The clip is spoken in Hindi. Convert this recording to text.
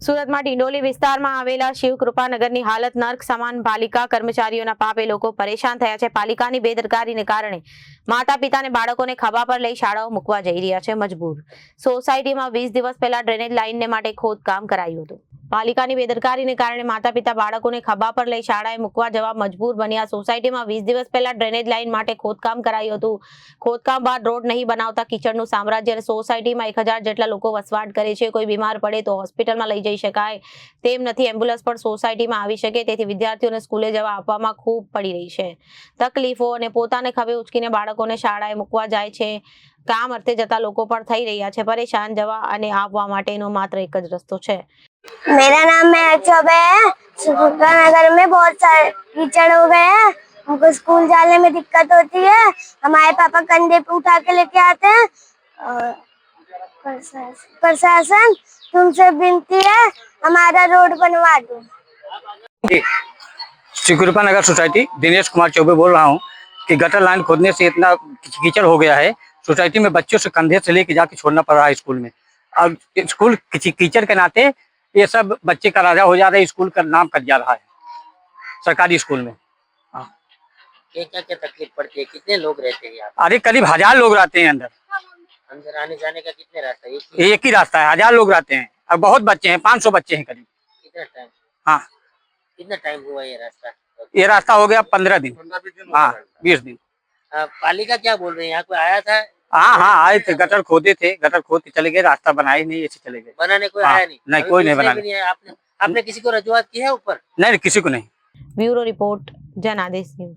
સુરતમાં ડિંડોલી વિસ્તારમાં આવેલા શિવકૃપાનગરની હાલત નર્ક સમાન. પાલિકા કર્મચારીઓના પાપે લોકો પરેશાન થયા છે. પાલિકાની બેદરકારીને કારણે માતા પિતાને બાળકોને ખભા પર લઈ શાળાઓ મૂકવા જઈ રહ્યા છે મજબૂર. સોસાયટીમાં 20 દિવસ પહેલા ડ્રેનેજ લાઇનને માટે ખોદકામ કરાયું હતું. પાલિકાની બેદરકારીને કારણે માતા પિતા બાળકોને ખભા પર લઈ શાળાએ મૂકવા જવા મજબૂર બન્યા. સોસાયટીમાં 20 દિવસ પહેલા ડ્રેનેજ લાઇન માટે ખોદકામ કરાયું હતું. ખોદકામ બાદ રોડ નહીં બનાવતા કિચડનું સામ્રાજ્ય. અને સોસાયટીમાં 1000 જેટલા લોકો વસવાટ કરે છે. કોઈ બીમાર પડે તો હોસ્પિટલમાં લઈ જઈ શકાય તેમ નથી. એમ્બ્યુલન્સ પણ સોસાયટીમાં આવી શકે તેથી વિદ્યાર્થીઓને સ્કૂલે જવા આપવામાં ખૂબ પડી રહી છે તકલીફો. અને પોતાને ખભે ઉચકીને બાળકોને શાળાએ મૂકવા જાય છે. કામ અર્થે જતા લોકો પણ થઈ રહ્યા છે પરેશાન. જવા અને આવવા માટેનો માત્ર એક જ રસ્તો છે. मेरा नाम महक चौबे है। सुल्ताननगर में बहुत सारे कीचड़ हो गए हैं, हमको स्कूल जाने में दिक्कत होती है। हमारे पापा कंधे पे उठा के लेके आते हैं। और प्रशासन तुमसे विनती है, हमारा रोड बनवा दो। शिवकृपा नगर सोसाइटी दिनेश कुमार चौबे बोल रहा हूँ कि गटर लाइन खोदने से इतना कीचड़ हो गया है। सोसाइटी में बच्चों से कंधे से लेके जाके छोड़ना पड़ रहा है स्कूल में। अब स्कूल कीचड़ के नाते ये सब बच्चे का राजा हो जा रहे हैं, स्कूल का नाम कट जा रहा है सरकारी स्कूल में। क्या क्या तकलीफ पड़ती है? कितने लोग रहते हैं यहाँ? अरे करीब 1000 लोग रहते हैं अंदर आने जाने का कितने रास्ता है? एक ही रास्ता है, 1000 लोग रहते हैं और बहुत बच्चे हैं, 500 बच्चे हैं करीब। कितना टाइम? हाँ, कितना टाइम हुआ ये रास्ता? ये रास्ता हो गया 15 दिन। हाँ, 20 दिन। पालिका क्या बोल रहे हैं? यहाँ कोई आया था? हाँ आए थे, गटर खोदे थे, गटर खोद के चले गए, रास्ता बनाए नहीं, ऐसे चले गए। बनाने कोई हाँ, आया नहीं? नहीं, अभी कोई नहीं दूसरे बनाने। भी नहीं आया। आपने किसी को रजूआत की है ऊपर? नहीं, किसी को नहीं। ब्यूरो रिपोर्ट, जनादेश न्यूज।